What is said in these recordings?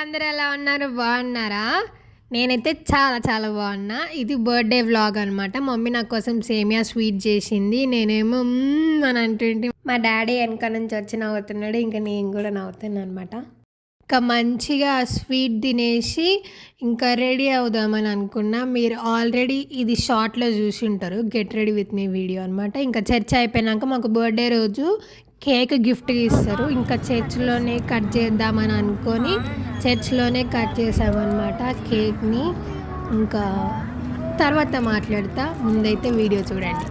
అందరూ ఎలా ఉన్నారు? బాగున్నారా? నేనైతే చాలా చాలా బాగున్నా. ఇది బర్త్డే వ్లాగ్ అనమాట. మమ్మీ నా కోసం సేమియా స్వీట్ చేసింది. నేనేమో అని అంటుంటే మా డాడీ వెనక నుంచి వచ్చి నవ్వుతున్నాడు. ఇంకా నేను కూడా నవ్వుతున్నాను అనమాట. ఇంకా మంచిగా స్వీట్ తినేసి ఇంకా రెడీ అవుదామని అనుకున్నా. మీరు ఆల్రెడీ ఇది షార్ట్లో చూసి ఉంటారు, get ready with me video అనమాట. ఇంకా చర్చ అయిపోయినాక మాకు బర్త్డే రోజు కేక్ గిఫ్ట్గా ఇస్తారు. ఇంకా చర్చ్లోనే కట్ చేద్దామని అనుకొని చర్చ్లోనే కట్ చేసామన్నమాట కేక్ని. ఇంకా తర్వాత మాట్లాడతా, ముందైతే వీడియో చూడండి.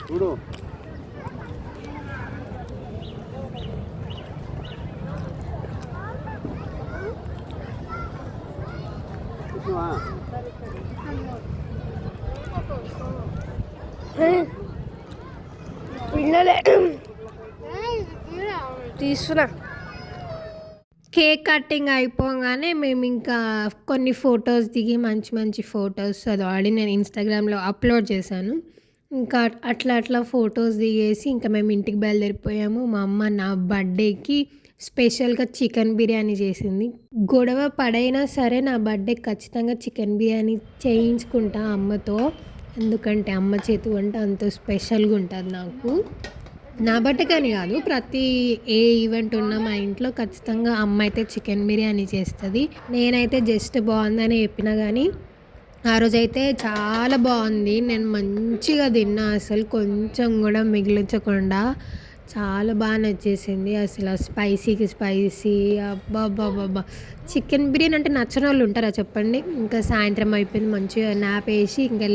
చూడు పిల్లలే తీసుకున్నా. కేక్ కటింగ్ అయిపోగానే మేము ఇంకా కొన్ని ఫొటోస్ దిగి మంచి మంచి ఫొటోస్ అది ఆడి నేను ఇన్స్టాగ్రామ్లో అప్లోడ్ చేశాను. ఇంకా అట్లా ఫొటోస్ దిగేసి ఇంకా మేము ఇంటికి బయలుదేరిపోయాము. మా అమ్మ నా బర్త్డేకి స్పెషల్గా చికెన్ బిర్యానీ చేసింది. గొడవ పడైనా సరే నా బర్త్డే ఖచ్చితంగా చికెన్ బిర్యానీ చేయించుకుంటా అమ్మతో. ఎందుకంటే అమ్మ చేతి వంట అంత స్పెషల్గా ఉంటుంది నాకు. నా బర్త్డేకని కాదు, ప్రతి ఏ ఈవెంట్ ఉన్నా మా ఇంట్లో ఖచ్చితంగా అమ్మ అయితే చికెన్ బిర్యానీ చేస్తుంది. నేనైతే జస్ట్ బాగుందని చెప్పినా కానీ ఆ రోజైతే చాలా బాగుంది. నేను మంచిగా తిన్నా, అసలు కొంచెం కూడా మిగిలించకుండా. చాలా బాగా నచ్చేసింది అసలు. స్పైసీకి స్పైసీ, అబ్బాబ్బాబ్బా. చికెన్ బిర్యానీ అంటే నచ్చని వాళ్ళు ఉంటారా చెప్పండి. ఇంకా సాయంత్రం అయిపోయింది, మంచిగా నాప్ వేసి ఇంకా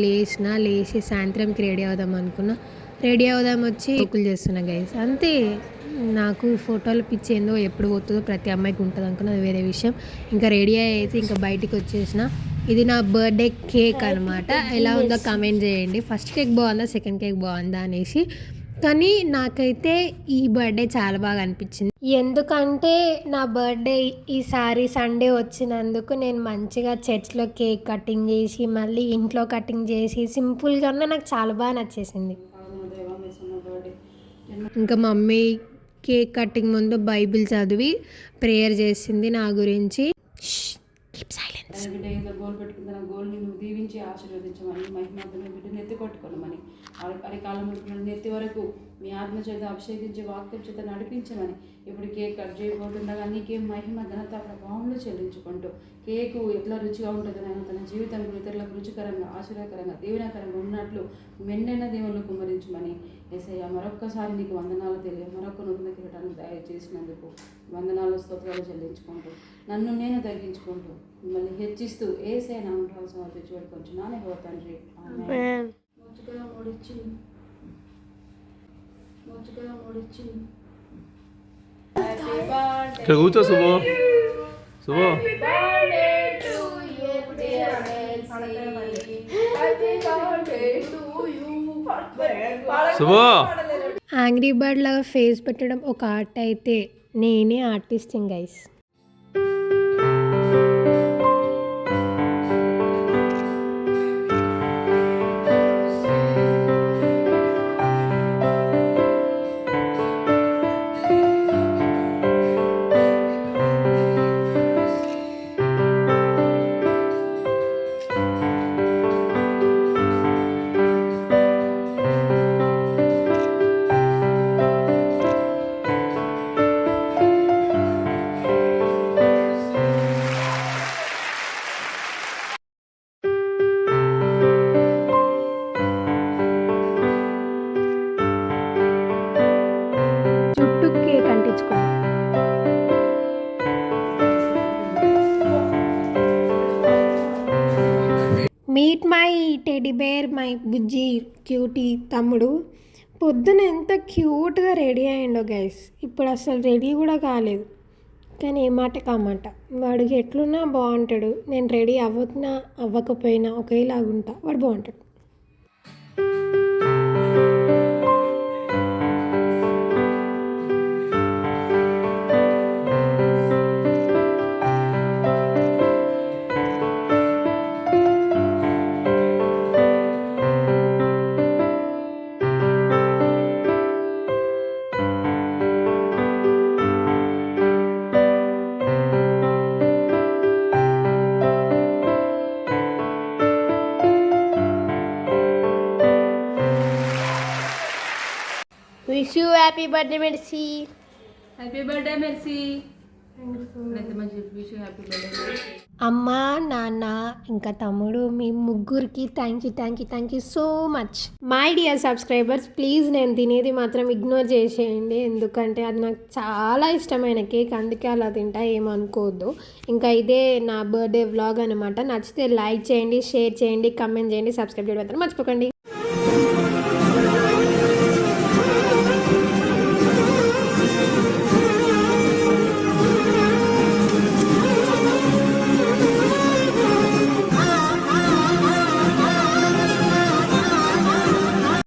లేచి సాయంత్రంకి రెడీ అవుదాం అనుకున్నా. రెడీ అవుదాం వచ్చి కుక్కులు చేస్తున్నా గైస్. అంతే, నాకు ఫోటోలు పిచ్చి ఏందో ఎప్పుడు పోతుందో ప్రతి అమ్మాయికి ఉంటుంది అనుకున్నా, అది వేరే విషయం. ఇంకా రెడీ అయితే ఇంకా బయటికి వచ్చేసిన. ఇది నా బర్త్డే కేక్ అనమాట. ఎలా ఉందో కామెంట్ చేయండి. ఫస్ట్ కేక్ బాగుందా, సెకండ్ కేక్ బాగుందా అనేసి. కానీ నాకైతే ఈ బర్త్డే చాలా బాగా అనిపించింది. ఎందుకంటే నా బర్త్డే ఈసారి సండే వచ్చినందుకు నేను మంచిగా చర్చ్లో కేక్ కటింగ్ చేసి మళ్ళీ ఇంట్లో కటింగ్ చేసి సింపుల్గా నాకు చాలా బాగా నచ్చేసింది. ఇంకా మమ్మీ కేక్ కటింగ్ ముందు బైబిల్ చదివి ప్రేయర్ చేసింది నా గురించి. గోల్ పెట్టుకున్న గోల్ని నువ్వు దీవించి ఆశీర్వదించమని, మహిమార్థమైన బిడ్డను ఎత్తి పట్టుకోనమని, అరికాలం నెత్తి వరకు మీ ఆత్మ చేత అభిషేకించి వాక్యం చేత నడిపించమని, ఇప్పుడు కేక్ కట్ చేయబోతుండగా నీకే మహిమ ఘనత ప్రభావంలో చెల్లించుకుంటూ కేకు ఎట్లా రుచిగా ఉంటుందో నేను తన జీవితంలో ఇతరులకు రుచికరంగా ఆశీర్వదకరంగా దీవెనకరంగా ఉన్నట్లు మెండైన దేవుళ్ళు కుమ్మరించమని యేసయ్య మరొక్కసారి నీకు వందనాలు మరొక నూతన కిరీటాన్ని దయచేసినందుకు వందనాలు స్తోత్రాలు చెల్లించుకుంటూ నన్ను నేను తగ్గించుకుంటూ మిమ్మల్ని హెచ్చిస్తూ యేసయ్య నామములో సమర్పించి వేడుకొంచున్నాను యెహోవా తండ్రి. ఆమేన్. మోచుగా మూడిచ్చింది కూర్చో శుభో శుభో. యాంగ్రీ బర్డ్ లాగా ఫేస్ పెట్టడం ఒక ఆర్ట్ అయితే నేనే artist guys. Meet my teddy bear my బుజ్జి క్యూటీ తమ్ముడు. పొద్దున ఎంత క్యూట్గా రెడీ అయ్యిండో గైస్. ఇప్పుడు అసలు రెడీ కూడా కాలేదు, కానీ ఏ మాట కామాట వాడికి ఎట్లున్నా బాగుంటాడు. నేను రెడీ అవ్వకున్నా అవ్వకపోయినా ఒకేలాగుంటా, వాడు బాగుంటాడు. Wish you happy birthday mercy. Happy birthday mercy. ఎంత మంచి విష్ హ్యాపీ బర్త్డే. అమ్మ, నాన్న, ఇంకా తమ్ముడు, మీ ముగ్గురికి thank you so much. My dear subscribers, please నేను తినేది మాత్రం ఇగ్నోర్ చేసేయండి, ఎందుకంటే అది నాకు చాలా ఇష్టమైన కేక్, అందుకే అలా తింటా, ఏమనుకోవద్దు. ఇంకా ఇదే నా బర్త్డే వ్లాగ్ అనమాట. నచ్చితే లైక్ చేయండి, షేర్ చేయండి, కమెంట్ చేయండి, సబ్స్క్రైబ్ చేయడం మాత్రం మర్చిపోకండి.